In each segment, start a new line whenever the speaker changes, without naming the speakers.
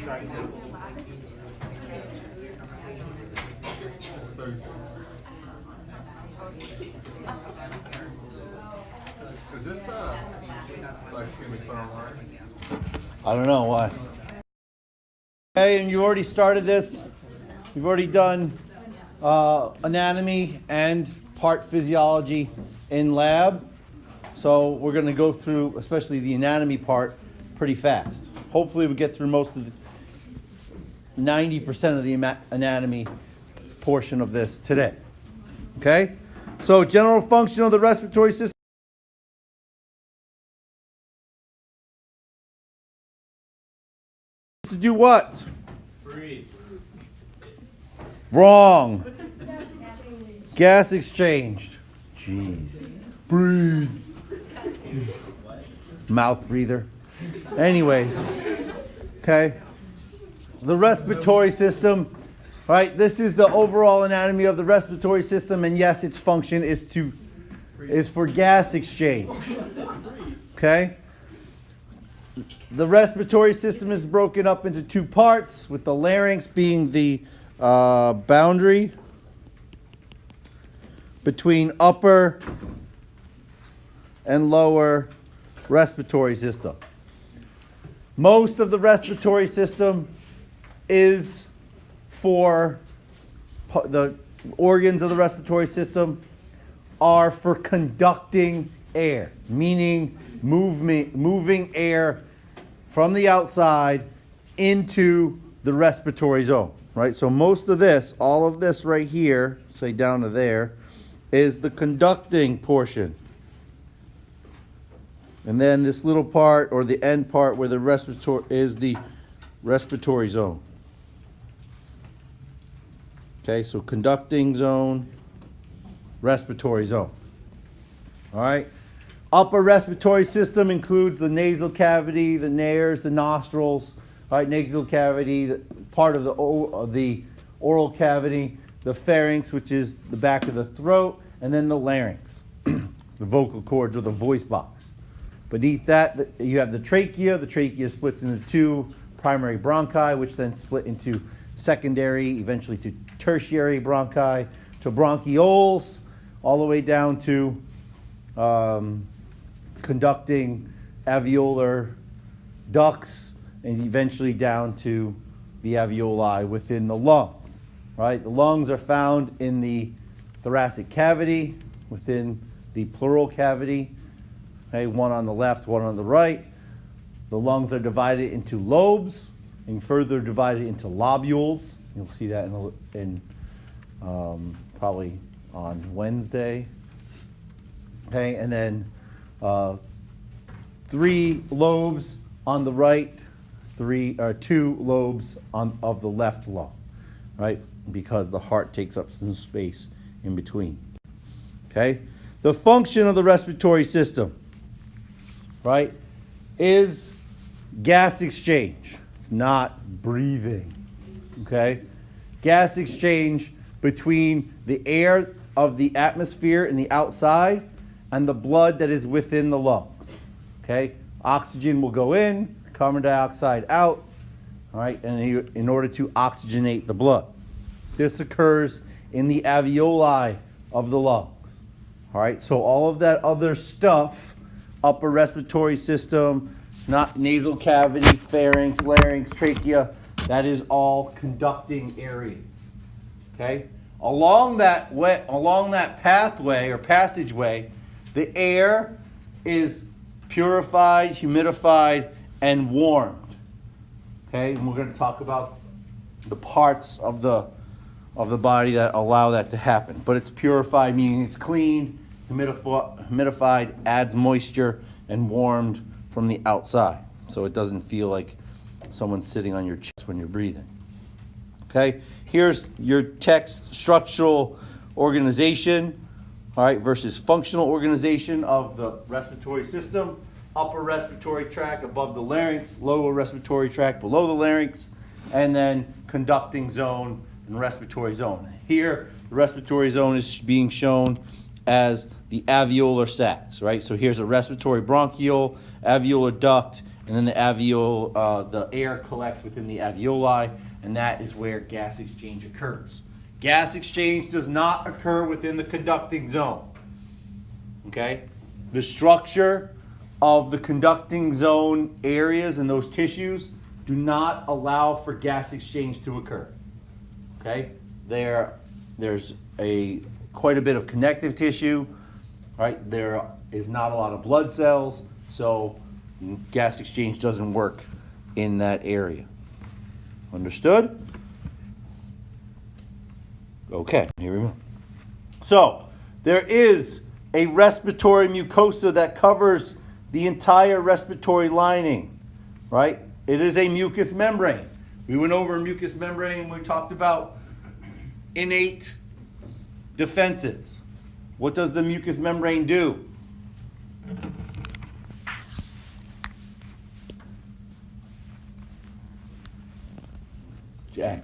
Is this like gonna be fun hard?
I don't know why. Okay, and you already started this. You've already done anatomy and part physiology in lab. So we're going to go through, especially the anatomy part, pretty fast. Hopefully we get through most of the 90% of the anatomy portion of this today. Okay? So general function of the respiratory system. To do what?
Breathe.
Wrong. Gas exchanged. Jeez. Breathe. Mouth breather. Anyways. Okay. The respiratory system. Right. This is the overall anatomy of the respiratory system, and yes, its function is for gas exchange. Okay. The respiratory system is broken up into two parts, with the larynx being the boundary between upper and lower respiratory system. Most of the respiratory system is for the organs of the respiratory system are for conducting air, meaning moving air from the outside into the respiratory zone, right? So most of this, all of this right here, say down to there, is the conducting portion. And then this little part, or the end part where the respiratory is the respiratory zone. Okay, so conducting zone, respiratory zone. All right. Upper respiratory system includes the nasal cavity, the nares, the nostrils. All right, nasal cavity, part of the oral cavity, the pharynx, which is the back of the throat, and then the larynx, the vocal cords or the voice box. Beneath that, you have the trachea. The trachea splits into two primary bronchi, which then split into secondary, eventually to tertiary bronchi, to bronchioles, all the way down to conducting alveolar ducts, and eventually down to the alveoli within the lungs. Right? The lungs are found in the thoracic cavity, within the pleural cavity. Okay, one on the left, one on the right. The lungs are divided into lobes and further divided into lobules. You'll see that in probably on Wednesday. Okay, and then 3 lobes on the right, 2 lobes of the left lung, right? Because the heart takes up some space in between. Okay, the function of the respiratory system, right, is gas exchange. It's not breathing. Okay, gas exchange between the air of the atmosphere in the outside and the blood that is within the lungs. Okay, oxygen will go in, carbon dioxide out, all right, and in order to oxygenate the blood. This occurs in the alveoli of the lungs. All right, so all of that other stuff, upper respiratory system, not nasal cavity, pharynx, larynx, trachea, that is all conducting areas. Okay, along that pathway or passageway, the air is purified, humidified, and warmed. Okay, and we're going to talk about the parts of the body that allow that to happen. But it's purified, meaning it's cleaned, humidified, adds moisture, and warmed from the outside. So it doesn't feel like someone's sitting on your chest when you're breathing. Okay, here's your text: structural organization, all right, versus functional organization of the respiratory system. Upper respiratory tract above the larynx, lower respiratory tract below the larynx, and then conducting zone and respiratory zone. Here, the respiratory zone is being shown as the alveolar sacs, right? So here's a respiratory bronchiole, alveolar duct, and then the air collects within the alveoli, and that is where gas exchange occurs. Gas exchange does not occur within the conducting zone. Okay? The structure of the conducting zone areas and those tissues do not allow for gas exchange to occur. Okay? There's quite a bit of connective tissue, right? There is not a lot of blood cells, so gas exchange doesn't work in that area. Understood? Okay, here we go. So, there is a respiratory mucosa that covers the entire respiratory lining, right? It is a mucous membrane. We went over mucous membrane when we talked about innate defenses. What does the mucous membrane do? Jack.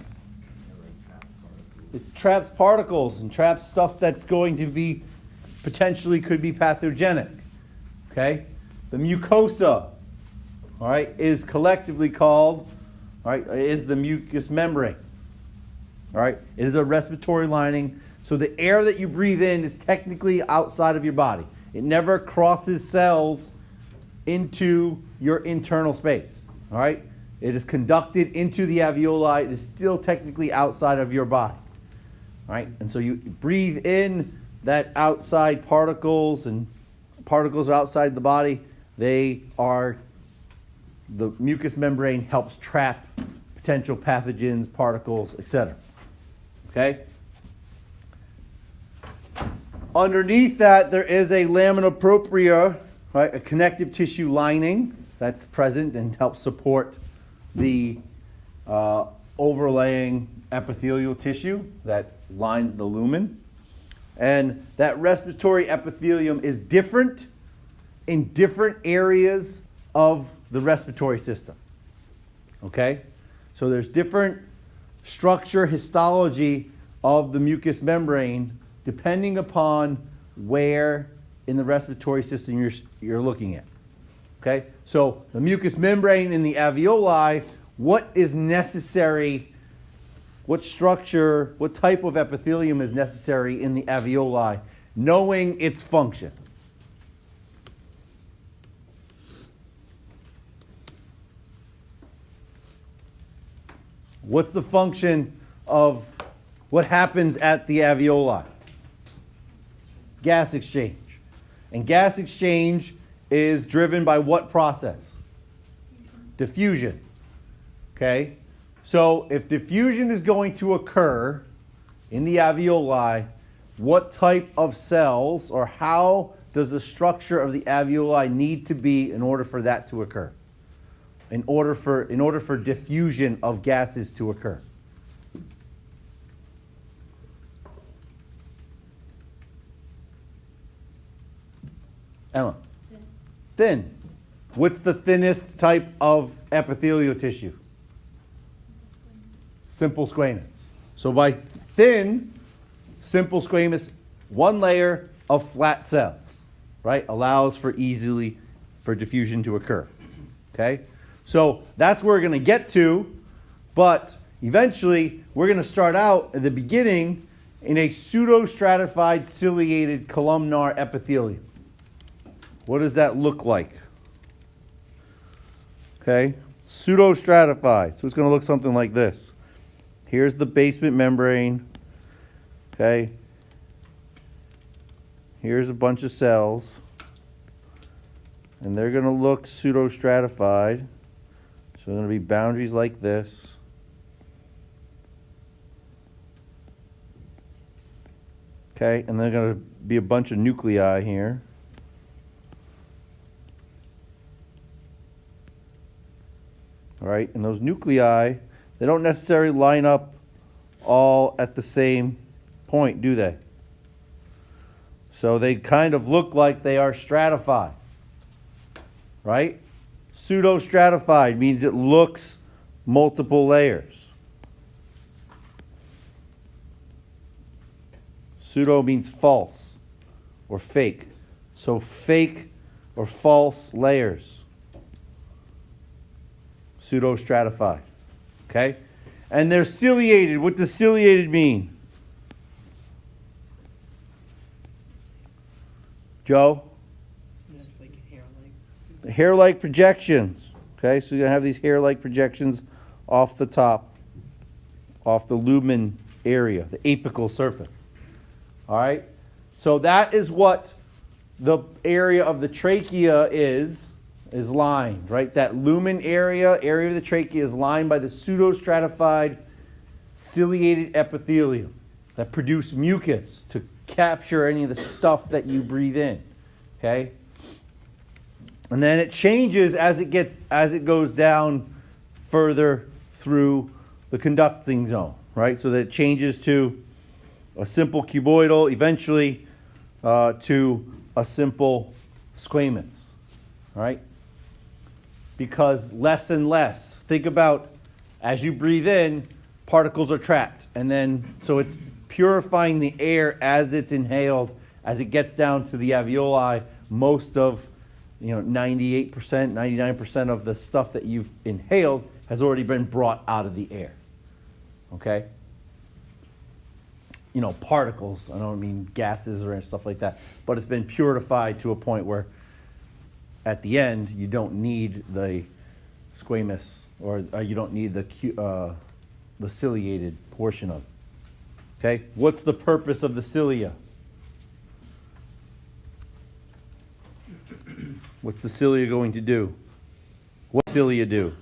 It traps particles and traps stuff that's going to be potentially could be pathogenic. Okay? The mucosa, all right, is collectively called, all right, is the mucous membrane. All right? It is a respiratory lining, so the air that you breathe in is technically outside of your body. It never crosses cells into your internal space. All right? It is conducted into the alveoli. It is still technically outside of your body. All right? And so you breathe in that outside particles, and particles are outside the body. The mucous membrane helps trap potential pathogens, particles, etc. Okay? Underneath that, there is a lamina propria, right, a connective tissue lining that's present and helps support the overlaying epithelial tissue that lines the lumen. And that respiratory epithelium is different in different areas of the respiratory system. Okay? So there's different structure, histology of the mucous membrane depending upon where in the respiratory system you're looking at. Okay? So the mucous membrane in the alveoli, what is necessary, what structure, what type of epithelium is necessary in the alveoli, knowing its function? What's the function of what happens at the alveoli? Gas exchange. And gas exchange is driven by what process? Diffusion. Okay? So if diffusion is going to occur in the alveoli, what type of cells or how does the structure of the alveoli need to be in order for that to occur? In order for diffusion of gases to occur? Emma? Thin. What's the thinnest type of epithelial tissue? Simple squamous. So by thin, simple squamous, one layer of flat cells, right, allows for diffusion to occur. Okay? So that's where we're going to get to, but eventually we're going to start out at the beginning in a pseudostratified ciliated columnar epithelium. What does that look like? Okay? Pseudostratified. So it's going to look something like this. Here's the basement membrane. Okay? Here's a bunch of cells. And they're going to look pseudostratified. So they're going to be boundaries like this. Okay? And they're going to be a bunch of nuclei here. All right, and those nuclei, they don't necessarily line up all at the same point, do they? So they kind of look like they are stratified, right? Pseudo-stratified means it looks multiple layers. Pseudo means false or fake. So fake or false layers. pseudostratified. Okay? And they're ciliated. What does ciliated mean? Joe?
It's like hair-like.
The hair-like projections. Okay, so you're going to have these hair-like projections off the top, off the lumen area, the apical surface. All right? So that is what the area of the trachea is lined, right? That lumen area of the trachea is lined by the pseudostratified ciliated epithelium that produce mucus to capture any of the stuff that you breathe in. Okay? And then it changes as it goes down further through the conducting zone, right? So that it changes to a simple cuboidal, eventually to a simple squamous, right? Because less and less. Think about as you breathe in, particles are trapped, and then so it's purifying the air as it's inhaled. As it gets down to the alveoli, most of 98%, 99% of the stuff that you've inhaled has already been brought out of the air. Okay? Particles, I don't mean gases or stuff like that, but it's been purified to a point where at the end you don't need the squamous or you don't need the ciliated portion of it. Okay? What's the purpose of the cilia? What's the cilia going to do? What cilia do?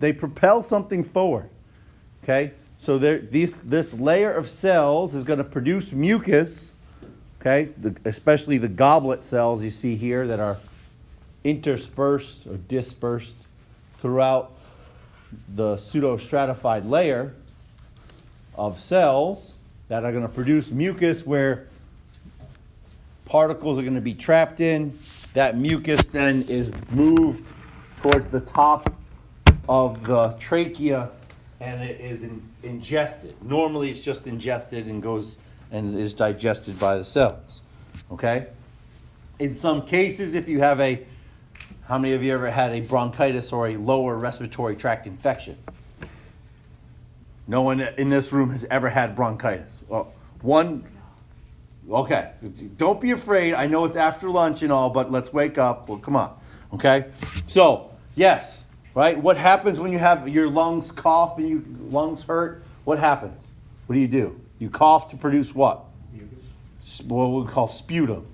They propel something forward. Okay? So this layer of cells is going to produce mucus, okay? Especially the goblet cells you see here that are interspersed or dispersed throughout the pseudostratified layer of cells that are going to produce mucus where particles are going to be trapped in. That mucus then is moved towards the top of the trachea and it is ingested. Normally it's just ingested and goes and is digested by the cells. Okay? In some cases, if you have how many of you ever had a bronchitis or a lower respiratory tract infection? No one in this room has ever had bronchitis. One, okay. Don't be afraid. I know it's after lunch and all, but let's wake up. Well, come on. Okay? So, yes, right? What happens when you have your lungs cough and your lungs hurt? What happens? What do? You cough to produce what? Mucus. What we call sputum.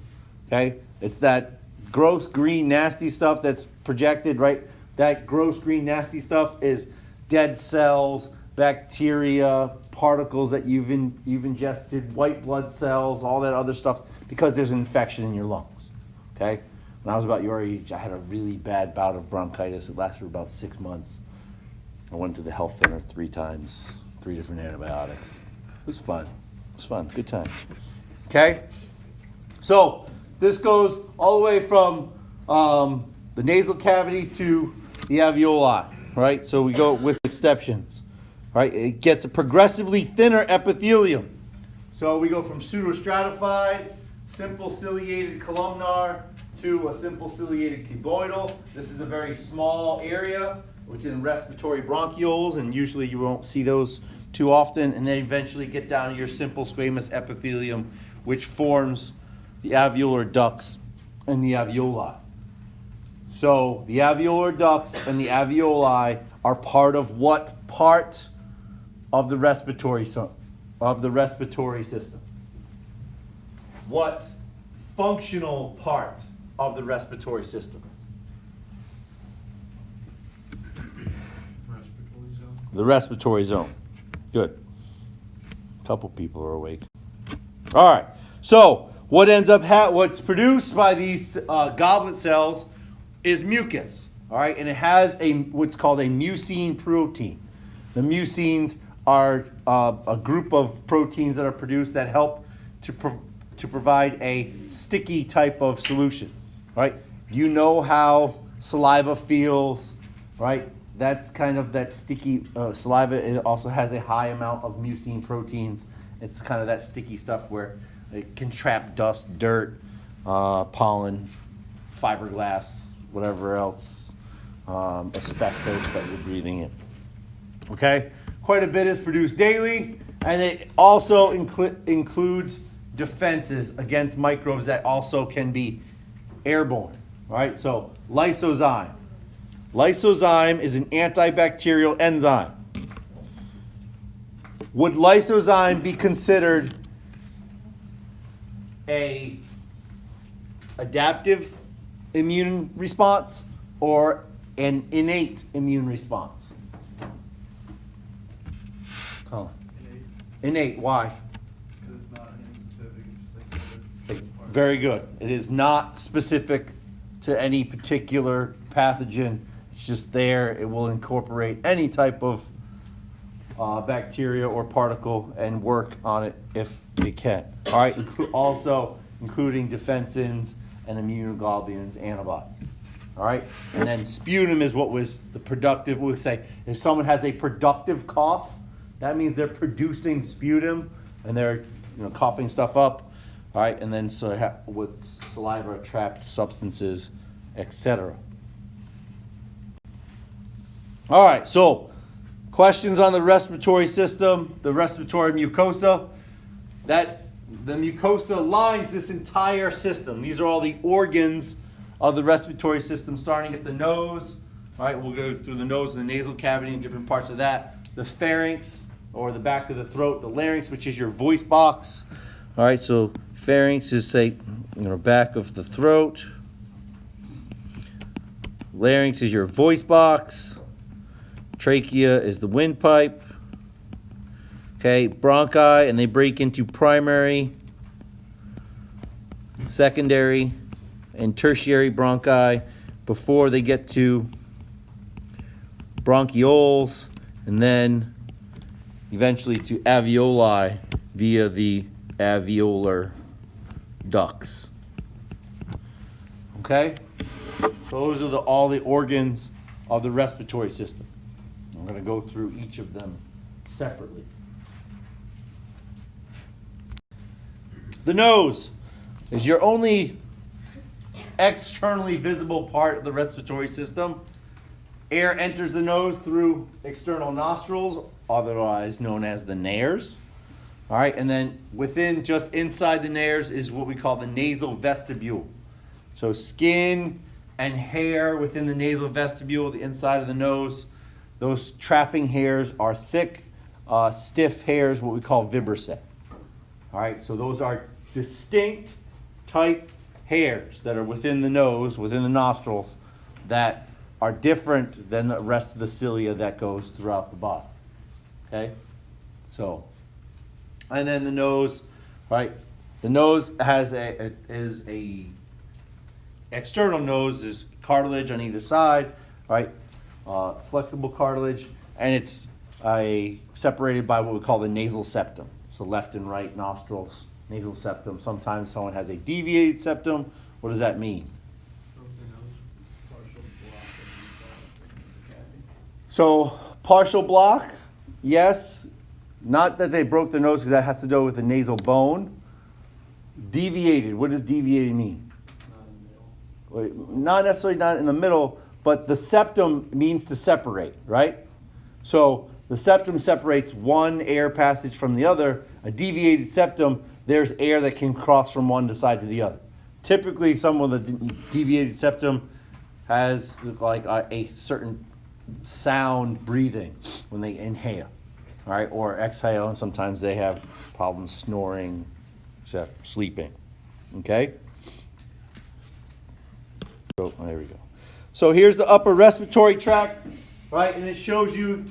Okay? It's that gross, green, nasty stuff that's projected, right? That gross, green, nasty stuff is dead cells, bacteria, particles that you've ingested, white blood cells, all that other stuff, because there's an infection in your lungs. Okay? When I was about your age, I had a really bad bout of bronchitis. It lasted about 6 months. I went to the health center 3 times, 3 different antibiotics. It was fun. Good times. Okay? So this goes all the way from the nasal cavity to the alveoli, right? So we go with exceptions, right? It gets a progressively thinner epithelium. So we go from pseudostratified, simple ciliated columnar to a simple ciliated cuboidal. This is a very small area, which is in respiratory bronchioles, and usually you won't see those too often. And then eventually get down to your simple squamous epithelium, which forms the alveolar ducts and the alveoli. So the alveolar ducts and the alveoli are part of what part of the respiratory system? What functional part of the respiratory system?
Respiratory zone.
The respiratory zone. Good. A couple people are awake. All right. So what's produced by these goblet cells is mucus. All right, and it has what's called a mucine protein. The mucines are a group of proteins that are produced that help to provide a sticky type of solution. Right? You know how saliva feels, right? That's kind of that sticky saliva. It also has a high amount of mucine proteins. It's kind of that sticky stuff where it can trap dust, dirt, pollen, fiberglass, whatever else, asbestos that you're breathing in. Okay? Quite a bit is produced daily, and it also includes defenses against microbes that also can be airborne. All right? So, lysozyme. Lysozyme is an antibacterial enzyme. Would lysozyme be considered a adaptive immune response or an innate immune response? Colin. Innate. Why?
Because it's not specific, just like
Very good. It is not specific to any particular pathogen. It's just there. It will incorporate any type of bacteria or particle and work on it if it can. All right. Also including defensins and immunoglobulins, antibodies. All right. And then sputum is what was the productive. We would say if someone has a productive cough, that means they're producing sputum and they're coughing stuff up. All right. And then with saliva, trapped substances, etc. All right. So questions on the respiratory system, the respiratory mucosa. The mucosa lines this entire system. These are all the organs of the respiratory system, starting at the nose. All right, we'll go through the nose and the nasal cavity and different parts of that. The pharynx, or the back of the throat. The larynx, which is your voice box. All right, so pharynx is, say, back of the throat. Larynx is your voice box. Trachea is the windpipe. Okay, bronchi, and they break into primary, secondary, and tertiary bronchi before they get to bronchioles, and then eventually to alveoli via the alveolar ducts. Okay? Those are all the organs of the respiratory system. I'm going to go through each of them separately. The nose is your only externally visible part of the respiratory system. Air enters the nose through external nostrils, otherwise known as the nares. All right, and then within, just inside the nares, is what we call the nasal vestibule. So skin and hair within the nasal vestibule, the inside of the nose. Those trapping hairs are thick, stiff hairs, what we call vibrissae. All right, so those are distinct type hairs that are within the nose, within the nostrils, that are different than the rest of the cilia that goes throughout the body. Okay? So, and then the nose, right? The nose is a external nose is cartilage on either side, right? Flexible cartilage, and it's separated by what we call the nasal septum. So left and right nostrils, nasal septum. Sometimes someone has a deviated septum. What does that mean? So partial block, yes. Not that they broke their nose, because that has to do with the nasal bone. Deviated, what does deviated mean? Not necessarily not in the middle, but the septum means to separate, right? So the septum separates one air passage from the other. A deviated septum, there's air that can cross from one side to the other. Typically, someone with a deviated septum has like a certain sound breathing when they inhale, all right, or exhale, and sometimes they have problems snoring, sleeping, okay? So there we go. So here's the upper respiratory tract, right, and it shows you,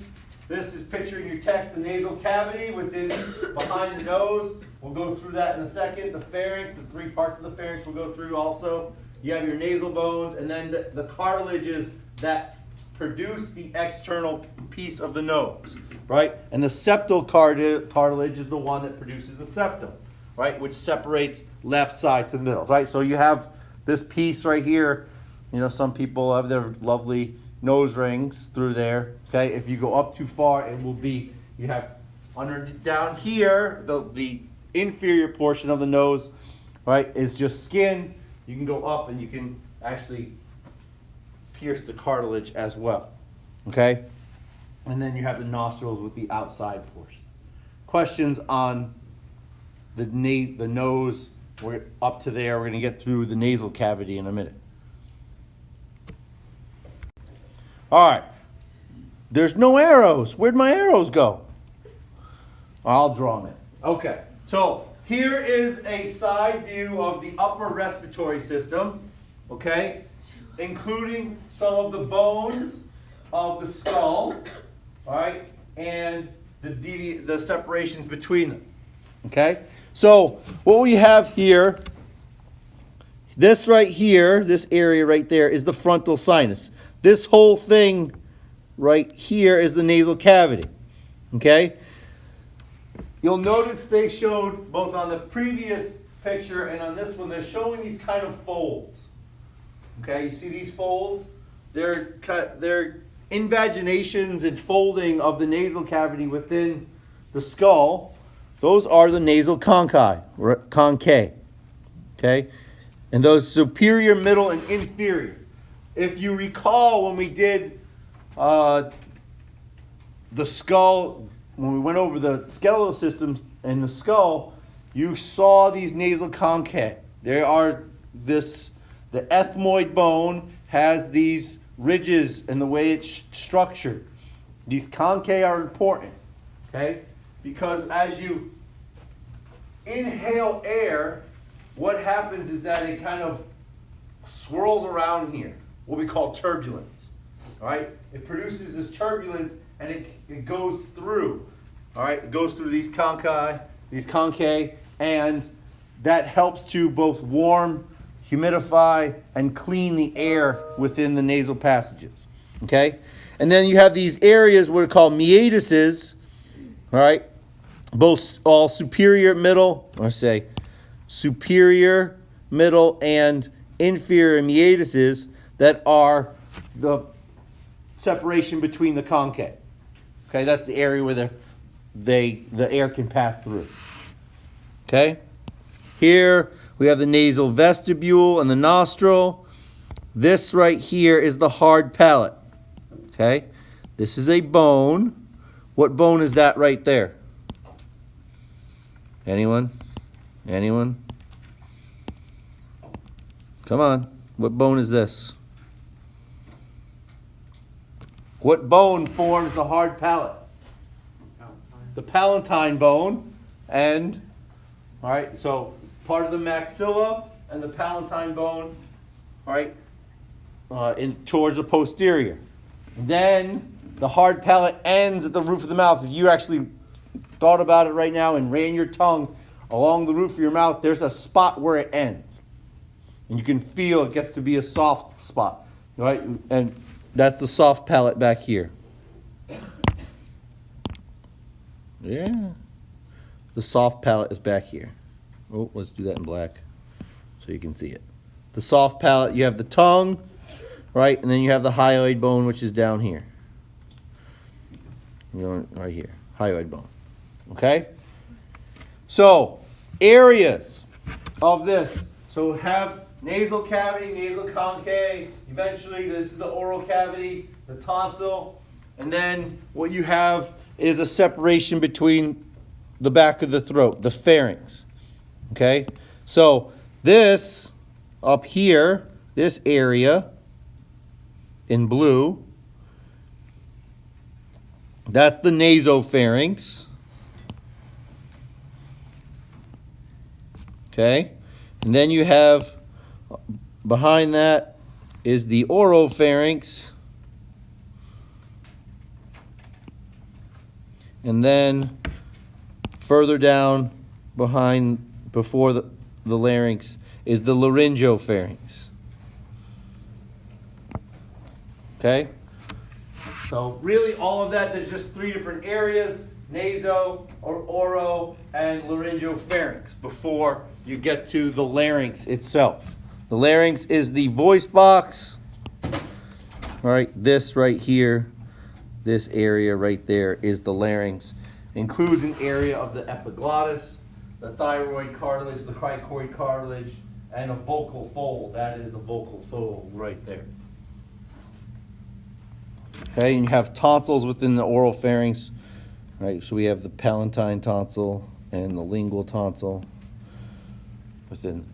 this is picturing your text, the nasal cavity behind the nose. We'll go through that in a second. The pharynx, the three parts of the pharynx we'll go through also. You have your nasal bones, and then the cartilages that produce the external piece of the nose, right? And the septal cartilage is the one that produces the septum, right? Which separates left side to the middle, right? So you have this piece right here. Some people have their lovely nose rings through there, okay? If you go up too far, it will be, you have down here, the inferior portion of the nose, right, is just skin. You can go up and you can actually pierce the cartilage as well. Okay? And then you have the nostrils with the outside portion. Questions on the nose? We're up to there. We're going to get through the nasal cavity in a minute. All right. There's no arrows. Where'd my arrows go? I'll draw them in. Okay. So here is a side view of the upper respiratory system. Okay? Including some of the bones of the skull. All right? And the separations between them. Okay? So what we have here, this right here, this area right there is the frontal sinus. This whole thing right here is the nasal cavity. Okay? You'll notice they showed both on the previous picture and on this one, they're showing these kind of folds. Okay, you see these folds? They're invaginations and folding of the nasal cavity within the skull. Those are the nasal conchae. Okay? And those superior, middle, and inferior. If you recall when we did the skull, when we went over the skeletal systems in the skull, you saw these nasal conchae. There are the ethmoid bone has these ridges and the way it's structured. These conchae are important, okay? Because as you inhale air, what happens is that it kind of swirls around here, what we call turbulence, all right? It produces this turbulence and it goes through, all right? It goes through these conchae, and that helps to both warm, humidify, and clean the air within the nasal passages, okay? And then you have these areas what are called meatuses, all right? All superior, middle, superior, middle, and inferior meatuses that are the separation between the conchae. Okay, that's the area where the air can pass through. Okay? Here we have the nasal vestibule and the nostril. This right here is the hard palate. Okay? This is a bone. What bone is that right there? Anyone? Anyone? Come on. What bone is this? What bone forms the hard palate? The palatine bone. And, all right, so part of the maxilla and the palatine bone, all right, towards the posterior. And then the hard palate ends at the roof of the mouth. If you actually thought about it right now and ran your tongue along the roof of your mouth, there's a spot where it ends. And you can feel it gets to be a soft spot, right? And that's the soft palate back here. Yeah. The soft palate is back here. Oh, let's do that in black so you can see it. The soft palate, you have the tongue, right? And then you have the hyoid bone, which is down here. Right here, hyoid bone. Okay? So, areas of this. So have nasal cavity, nasal conchae. Eventually, this is the oral cavity, the tonsil. And then what you have is a separation between the back of the throat, the pharynx. Okay? So this up here, this area in blue, that's the nasopharynx. Okay? And then you have behind that is the oropharynx. And then further down before the larynx is the laryngopharynx. Okay? So really all of that, there's just three different areas, naso, or oro, and laryngopharynx before you get to the larynx itself. The larynx is the voice box. All right, this right here, this area right there is the larynx. Includes an area of the epiglottis, the thyroid cartilage, the cricoid cartilage, and a vocal fold. That is the vocal fold right there. Okay, and you have tonsils within the oral pharynx. Right, so we have the palatine tonsil and the lingual tonsil within.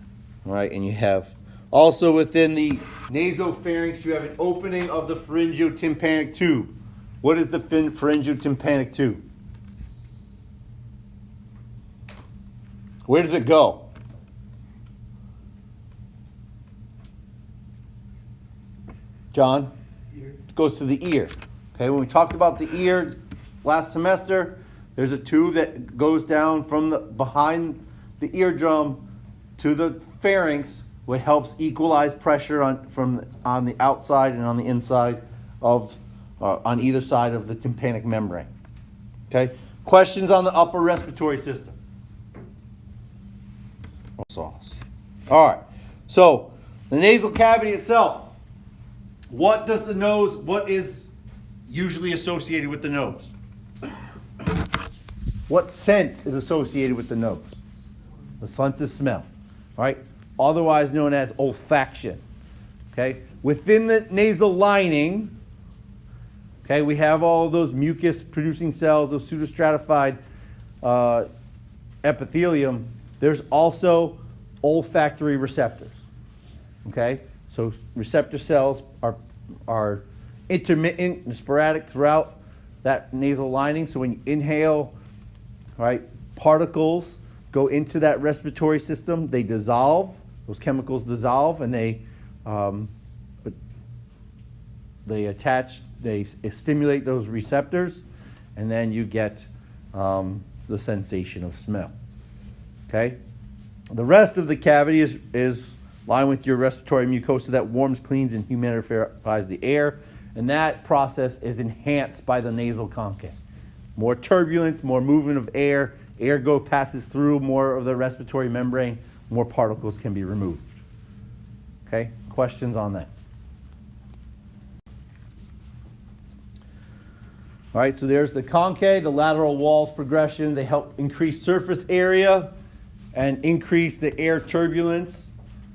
All right, and you have also within the nasopharynx, you have an opening of the pharyngotympanic tube. What is the pharyngotympanic tube? Where does it go? John? It goes to the ear. Okay, when we talked about the ear last semester, there's a tube that goes down from the behind the eardrum to the pharynx, which helps equalize pressure on the outside and on the inside of on either side of the tympanic membrane. Okay, questions on the upper respiratory system? Sauce. All right, so the nasal cavity itself. What is usually associated with the nose? What sense is associated with the nose? The sense of smell, right? Otherwise known as olfaction. Okay, within the nasal lining, okay, we have all of those mucus-producing cells, those pseudostratified epithelium. There's also olfactory receptors. Okay, so receptor cells are intermittent and sporadic throughout that nasal lining. So when you inhale, right, particles go into that respiratory system. They dissolve. Those chemicals dissolve, and they stimulate those receptors, and then you get the sensation of smell. Okay, the rest of the cavity is lined with your respiratory mucosa that warms, cleans, and humidifies the air, and that process is enhanced by the nasal concave. More turbulence, more movement of air, passes through more of the respiratory membrane, more particles can be removed. Okay, questions on that? All right, so there's the concave, the lateral walls progression. They help increase surface area and increase the air turbulence.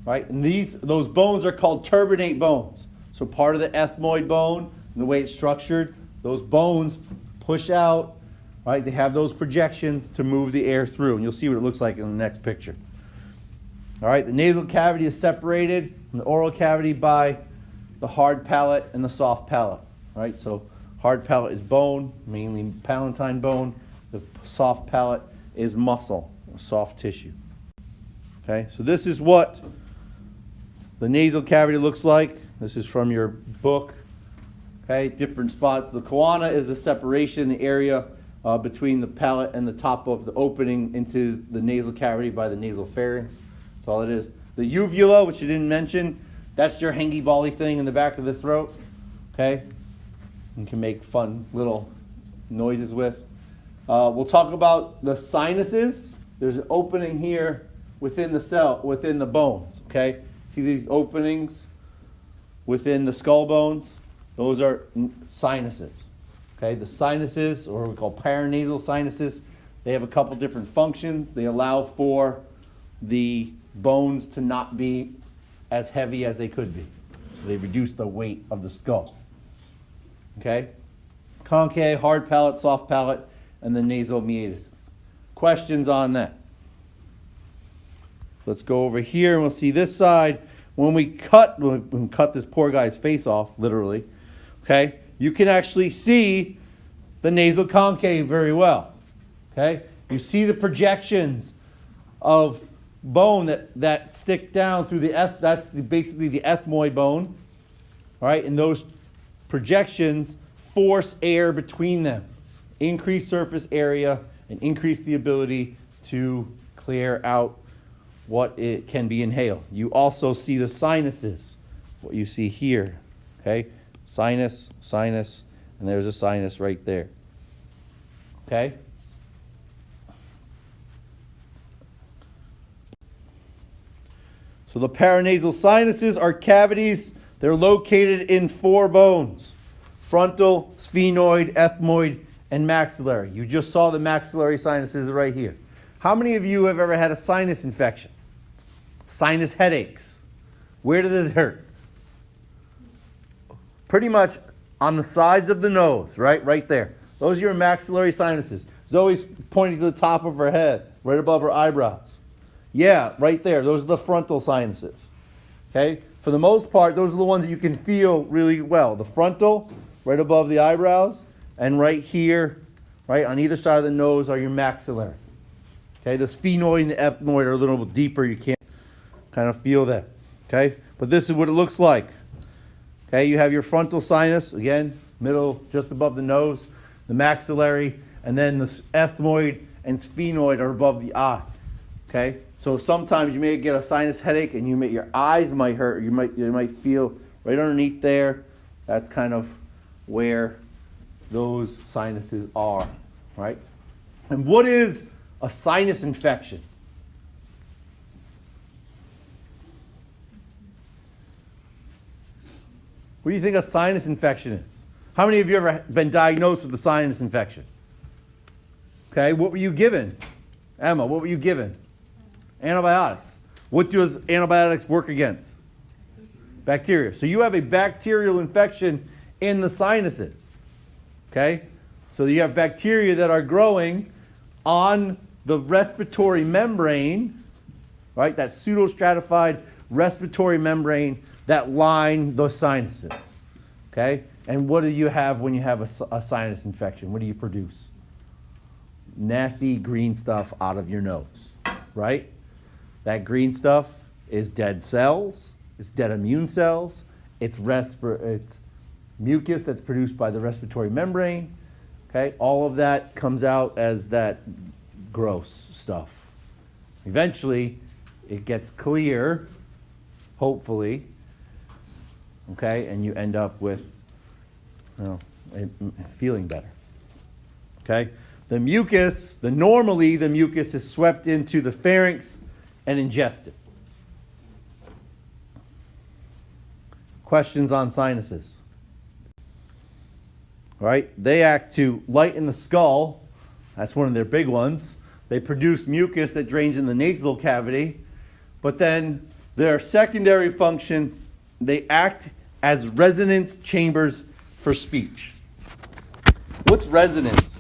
Right, and those bones are called turbinate bones. So part of the ethmoid bone, and the way it's structured, those bones push out. Right, they have those projections to move the air through, and you'll see what it looks like in the next picture. All right, the nasal cavity is separated from the oral cavity by the hard palate and the soft palate. Right, so hard palate is bone, mainly palatine bone. The soft palate is muscle, soft tissue. Okay, so this is what the nasal cavity looks like. This is from your book. Okay, different spots. The choana is the separation, the area between the palate and the top of the opening into the nasal cavity by the nasal pharynx. That's all it is. The uvula, which you didn't mention, that's your hangy-bally thing in the back of the throat. Okay, you can make fun little noises with. We'll talk about the sinuses. There's an opening here within the bones. Okay. See these openings within the skull bones? Those are sinuses. Okay, the sinuses, or what we call paranasal sinuses, they have a couple different functions. They allow for the bones to not be as heavy as they could be. So they reduce the weight of the skull. Okay? Concave, hard palate, soft palate, and the nasal meatus. Questions on that? Let's go over here and we'll see this side. When we cut this poor guy's face off, literally, okay, you can actually see the nasal concave very well. Okay? You see the projections of bone that stick down through that's basically the ethmoid bone. All right, and those projections force air between them, increase surface area, and increase the ability to clear out what it can be inhaled. You also see the sinuses, what you see here. Okay, sinus, and there's a sinus right there. Okay. So the paranasal sinuses are cavities. They're located in 4 bones: frontal, sphenoid, ethmoid, and maxillary. You just saw the maxillary sinuses right here. How many of you have ever had a sinus infection? Sinus headaches. Where does it hurt? Pretty much on the sides of the nose, right there. Those are your maxillary sinuses. Zoe's pointing to the top of her head, right above her eyebrows. Yeah, right there. Those are the frontal sinuses. Okay? For the most part, those are the ones that you can feel really well. The frontal, right above the eyebrows, and right here, right on either side of the nose are your maxillary. Okay? The sphenoid and the ethmoid are a little bit deeper. You can't kind of feel that. Okay? But this is what it looks like. Okay? You have your frontal sinus, again, middle, just above the nose, the maxillary, and then the ethmoid and sphenoid are above the eye. Okay? So sometimes you may get a sinus headache and your eyes might hurt. You might feel right underneath there. That's kind of where those sinuses are, right? And what is a sinus infection? What do you think a sinus infection is? How many of you ever been diagnosed with a sinus infection? Okay, what were you given? Emma, what were you given? Antibiotics. What does antibiotics work against? Bacteria. So you have a bacterial infection in the sinuses. Okay? So you have bacteria that are growing on the respiratory membrane, right? That pseudostratified respiratory membrane that line the sinuses. Okay? And what do you have when you have a sinus infection? What do you produce? Nasty green stuff out of your nose, right? That green stuff is dead cells, it's dead immune cells, it's mucus that's produced by the respiratory membrane. Okay, all of that comes out as that gross stuff. Eventually, it gets clear, hopefully, okay, and you end up with, feeling better. Okay, the mucus, normally the mucus is swept into the pharynx and ingested. Questions on sinuses? Right? They act to lighten the skull. That's one of their big ones. They produce mucus that drains in the nasal cavity. But then their secondary function, they act as resonance chambers for speech. What's resonance?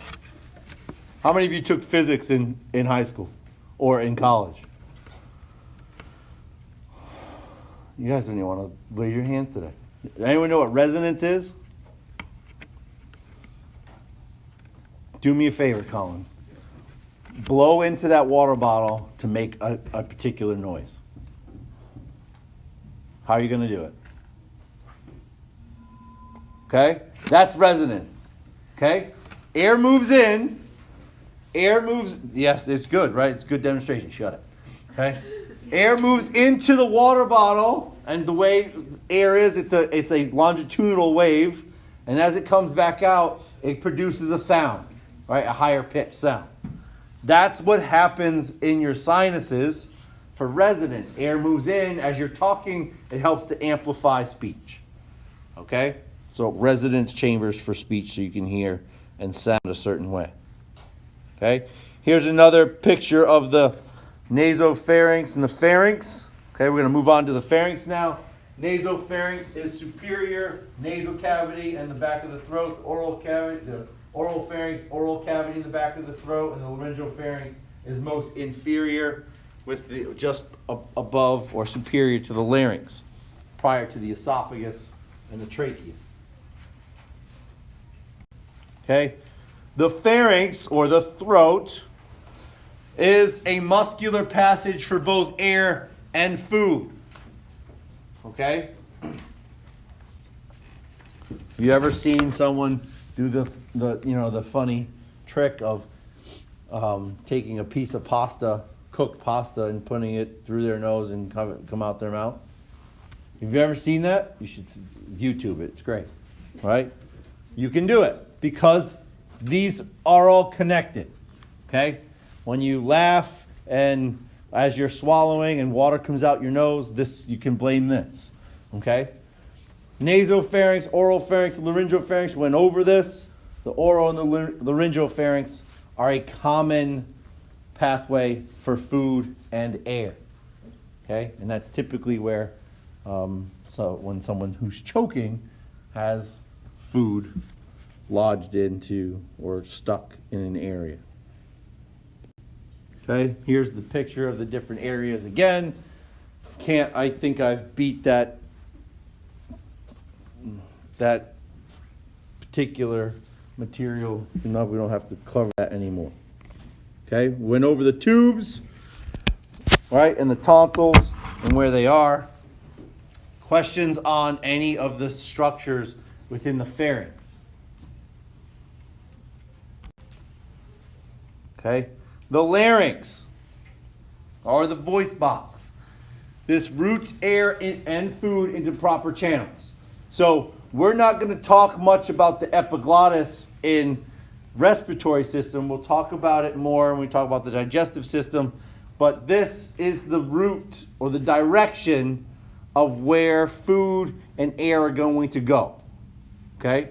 How many of you took physics in high school or in college? You guys don't even want to raise your hands today. Anyone know what resonance is? Do me a favor, Colin. Blow into that water bottle to make a particular noise. How are you going to do it? Okay? That's resonance. Okay? Air moves in. Yes, it's good, right? It's good demonstration. Shut it. Okay? Air moves into the water bottle, and the way air is, it's a longitudinal wave, and as it comes back out, it produces a sound, right? A higher pitched sound. That's what happens in your sinuses for resonance. Air moves in. As you're talking, it helps to amplify speech. Okay? So resonance chambers for speech so you can hear and sound a certain way. Okay? Here's another picture of the nasopharynx and the pharynx. Okay, we're going to move on to the pharynx now. Nasopharynx is superior nasal cavity and the back of the throat. Oral cavity, the oral pharynx, oral cavity in the back of the throat, and the laryngopharynx is most inferior, with the just above or superior to the larynx, prior to the esophagus and the trachea. Okay, the pharynx or the throat is a muscular passage for both air and food. Okay? Have you ever seen someone do the funny trick of taking a piece of pasta, cooked pasta, and putting it through their nose and come out their mouth? Have you ever seen that? You should YouTube it. It's great. Right? You can do it because these are all connected. Okay? When you laugh and as you're swallowing and water comes out your nose, you can blame this. Okay? Nasopharynx, oropharynx, laryngopharynx went over this. The oral and the laryngopharynx are a common pathway for food and air. Okay? And that's typically where, so when someone who's choking has food lodged into or stuck in an area. Okay, here's the picture of the different areas again. I think I've beat that particular material. No, we don't have to cover that anymore. Okay, went over the tubes, right, and the tonsils and where they are. Questions on any of the structures within the pharynx? Okay, the larynx, or the voice box. This routes air and food into proper channels. So we're not going to talk much about the epiglottis in respiratory system. We'll talk about it more when we talk about the digestive system. But this is the route or the direction of where food and air are going to go. Okay?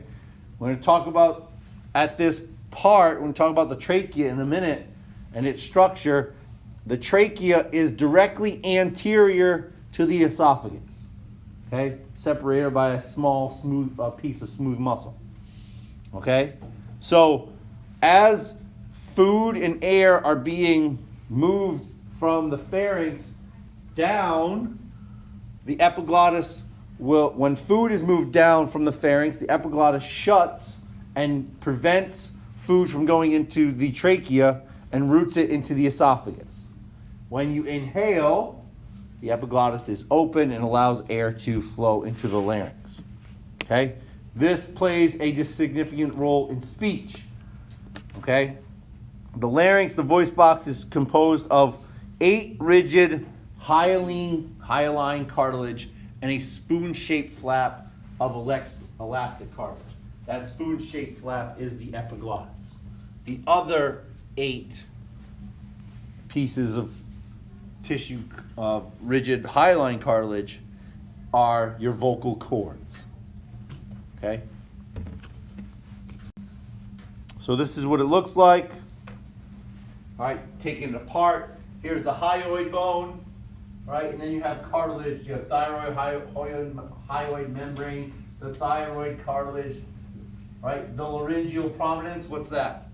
We're going to talk about at this part, when we talk about the trachea in a minute and its structure, the trachea is directly anterior to the esophagus. Okay? Separated by a small smooth piece of smooth muscle. Okay? So as food and air are being moved from the pharynx down, the epiglottis will, when food is moved down from the pharynx, the epiglottis shuts and prevents food from going into the trachea and routes it into the esophagus. When you inhale, the epiglottis is open and allows air to flow into the larynx. Okay? This plays a significant role in speech. Okay? The larynx, the voice box, is composed of 8 rigid hyaline cartilage and a spoon-shaped flap of elastic cartilage. That spoon-shaped flap is the epiglottis. The other 8 pieces of tissue of rigid hyaline cartilage are your vocal cords. Okay? So this is what it looks like. All right, taking it apart. Here's the hyoid bone, right? And then you have cartilage. You have thyroid, hyoid membrane, the thyroid cartilage, right? The laryngeal prominence, what's that?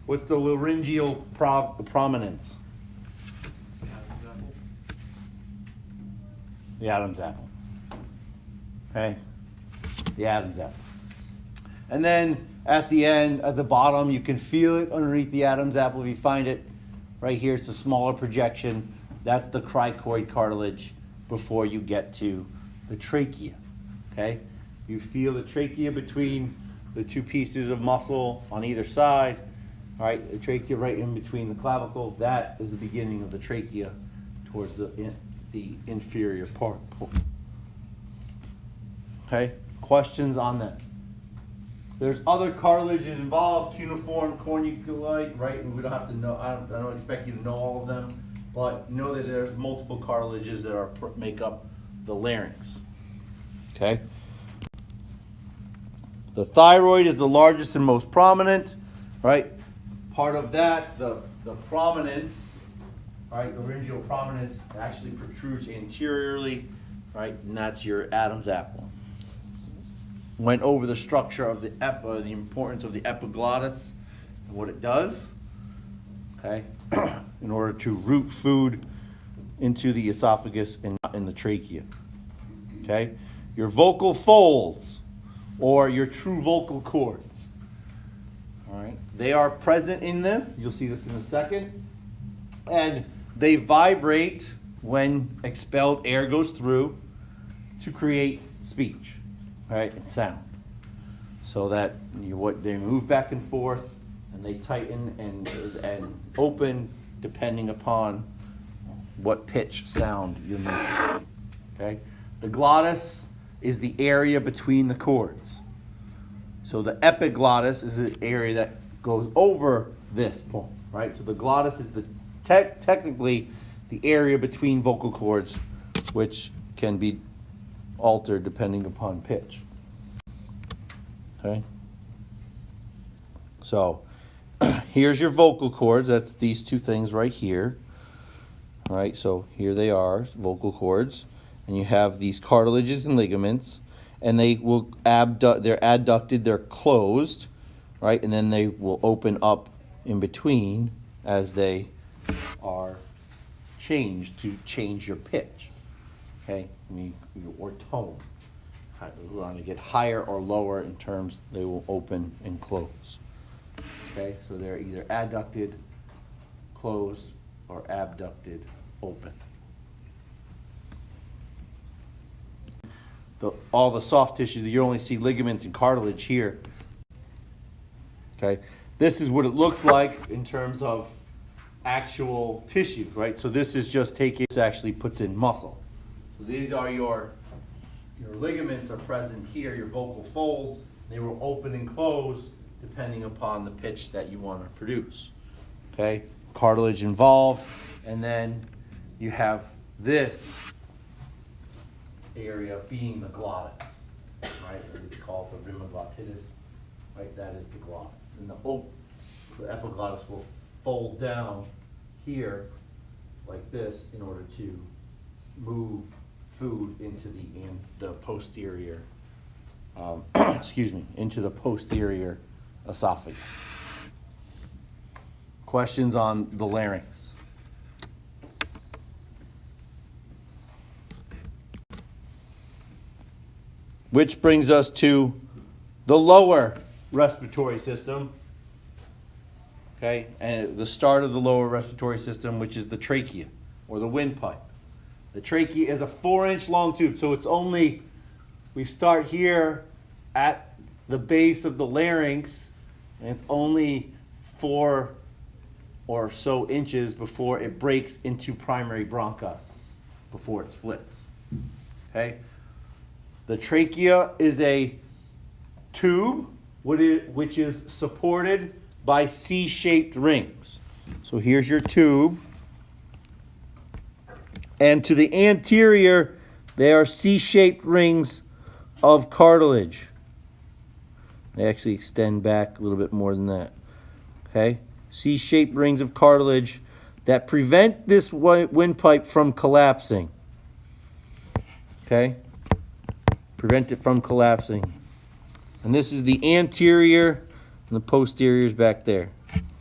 What's the laryngeal prominence? The Adam's apple. Okay? The Adam's apple. And then at the end, at the bottom, you can feel it underneath the Adam's apple. If you find it right here, it's a smaller projection. That's the cricoid cartilage before you get to the trachea. Okay? You feel the trachea between the 2 pieces of muscle on either side. All right, the trachea right in between the clavicle. That is the beginning of the trachea towards the inferior part. Okay, questions on that? There's other cartilages involved, cuneiform, corniculite, right? And we don't have to know. I don't expect you to know all of them, but know that there's multiple cartilages that make up the larynx. Okay. The thyroid is the largest and most prominent, right? Part of that, the prominence, right, the laryngeal prominence actually protrudes anteriorly, right, and that's your Adam's apple. Went over the structure of the importance of the epiglottis and what it does, okay, in order to route food into the esophagus and not in the trachea, okay. Your vocal folds, or your true vocal cords. All right, they are present in this. You'll see this in a second. And they vibrate when expelled air goes through to create speech, right, and sound. So that they move back and forth and they tighten and open depending upon what pitch sound you're making. Okay? The glottis is the area between the cords. So the epiglottis is the area that goes over this point, right? So the glottis is the technically the area between vocal cords, which can be altered depending upon pitch. Okay? So here's your vocal cords. That's these 2 things right here. All right, so here they are, vocal cords. And you have these cartilages and ligaments. and they will they're adducted, they're closed, right? And then they will open up in between as they are changed to change your pitch, okay? Or tone. We want to get higher or lower in terms, they will open and close. Okay, so they're either adducted, closed, or abducted, open. All the soft tissue, you only see ligaments and cartilage here. Okay, this is what it looks like in terms of actual tissue, right? So this is just taking, this actually puts in muscle. So these are your ligaments are present here, your vocal folds. They will open and close depending upon the pitch that you want to produce. Okay, cartilage involved, and then you have this area being the glottis, right? Or we call it the rimoglotitis, right? That is the glottis, and the epiglottis will fold down here like this in order to move food into the posterior, into the posterior esophagus. Questions on the larynx? Which brings us to the lower respiratory system. Okay, and the start of the lower respiratory system, which is the trachea or the windpipe. The trachea is a 4-inch long tube, so it's only, we start here at the base of the larynx, and it's only 4 or so inches before it breaks into primary bronchi, before it splits. Okay? The trachea is a tube which is supported by C-shaped rings. So here's your tube. And to the anterior, they are C-shaped rings of cartilage. They actually extend back a little bit more than that. Okay? C-shaped rings of cartilage that prevent this windpipe from collapsing. Okay? Prevent it from collapsing. And this is the anterior, and the posterior is back there.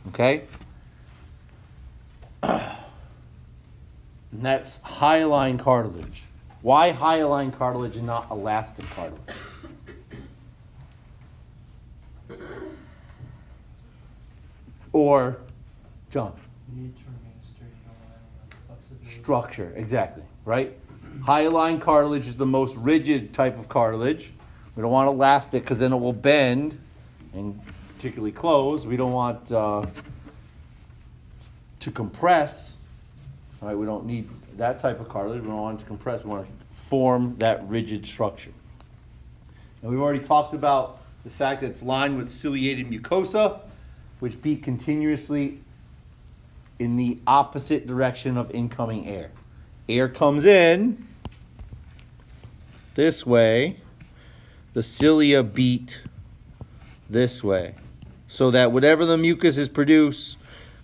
Okay? And that's hyaline cartilage. Why hyaline cartilage and not elastic cartilage? Or, John?
You need to remain straight on flexibility.
Structure, exactly, right? Hyaline cartilage is the most rigid type of cartilage. We don't want elastic because then it will bend and particularly close. We don't want to compress. All right, we don't need that type of cartilage. We don't want it to compress. We want to form that rigid structure. And we've already talked about the fact that it's lined with ciliated mucosa, which beat continuously in the opposite direction of incoming air. Air comes in this way. The cilia beat this way, so that whatever the mucus is produced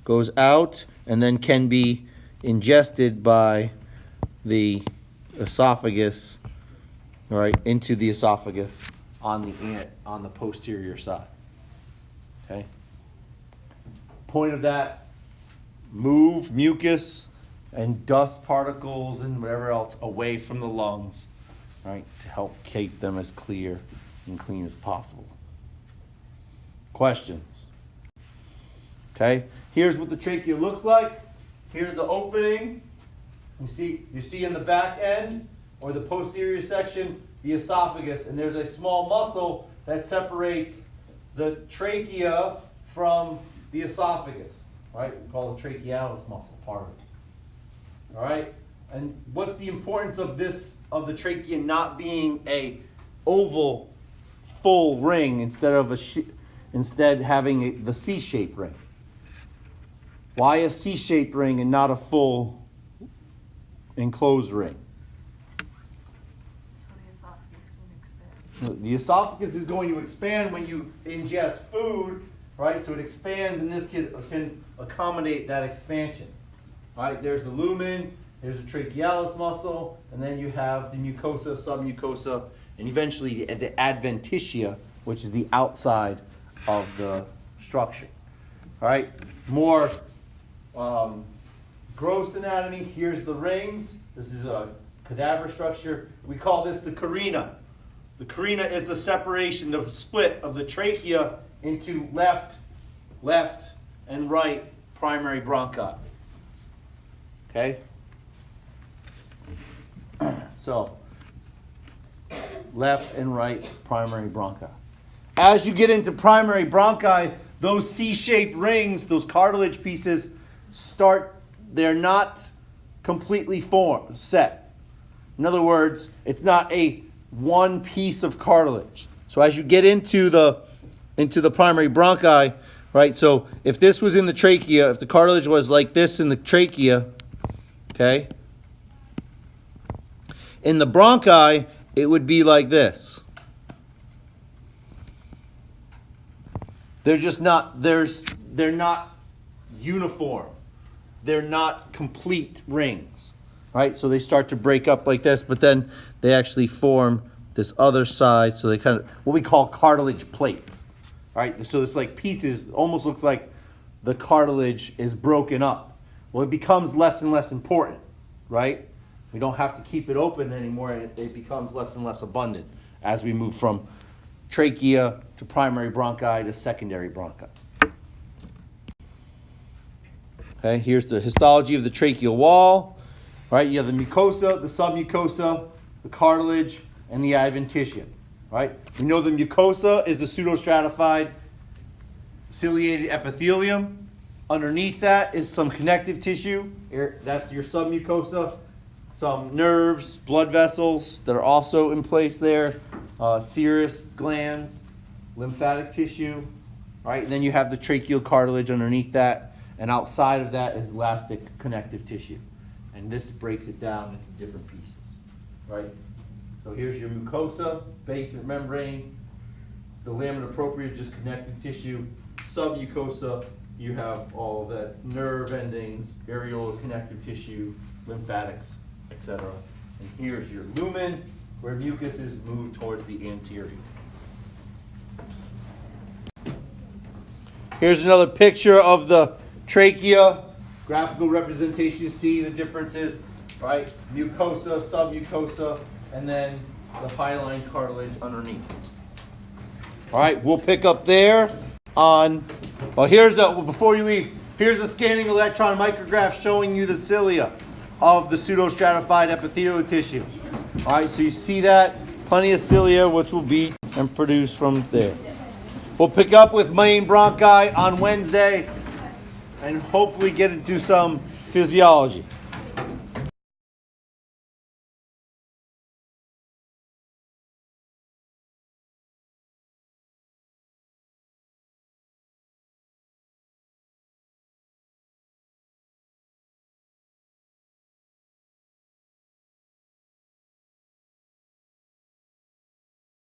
goes out and then can be ingested by the esophagus, right, into the esophagus on the posterior side. Okay. Point of that: move mucus and dust particles and whatever else away from the lungs, right, to help keep them as clear and clean as possible. Questions? Okay. Here's what the trachea looks like. Here's the opening. You see in the back end or the posterior section the esophagus, and there's a small muscle that separates the trachea from the esophagus. Right? We call the trachealis muscle part of it. All right. And what's the importance of the trachea not being a oval, full ring instead having the C-shaped ring? Why a C-shaped ring and not a full enclosed ring?
So the esophagus can expand.
The esophagus is going to expand when you ingest food, right? So it expands, and this can accommodate that expansion. All right, there's the lumen, There's a trachealis muscle, and then you have the mucosa, submucosa, and eventually the adventitia, which is the outside of the structure. All right, more gross anatomy. Here's the rings. This is a cadaver structure. We call this the carina. The carina is the separation, the split of the trachea into left, and right primary bronchi. Okay? So, left and right primary bronchi. As you get into primary bronchi, those C-shaped rings, those cartilage pieces, they're not completely set. In other words, it's not a one piece of cartilage. So as you get into the primary bronchi, right? So if this was in the trachea, if the cartilage was like this in the trachea, okay? In the bronchi, it would be like this. They're just not, they're not uniform. They're not complete rings, right? So they start to break up like this, but then they actually form this other side. So they kind of, what we call cartilage plates, right? So it's like pieces, almost looks like the cartilage is broken up. Well, it becomes less and less important, right? We don't have to keep it open anymore, and it becomes less and less abundant as we move from trachea to primary bronchi to secondary bronchi. Okay, here's the histology of the tracheal wall. Right, you have the mucosa, the submucosa, the cartilage, and the adventitia. Right, we know the mucosa is the pseudostratified ciliated epithelium. Underneath that is some connective tissue. That's your submucosa. Some nerves, blood vessels that are also in place there. Serous glands, lymphatic tissue. Right, and then you have the tracheal cartilage underneath that. And outside of that is elastic connective tissue. And this breaks it down into different pieces, right? So here's your mucosa, basement membrane, the lamina propria, just connective tissue. Submucosa, you have all that nerve endings, areolar connective tissue, lymphatics, etc. And here's your lumen, where mucus is moved towards the anterior. Here's another picture of the trachea, graphical representation. You see the differences, right? Mucosa, submucosa, and then the hyaline cartilage underneath. All right, we'll pick up there on, before you leave, here's a scanning electron micrograph showing you the cilia of the pseudostratified epithelial tissue. All right, so you see that, plenty of cilia which will be and produce from there. We'll pick up with main bronchi on Wednesday and hopefully get into some physiology.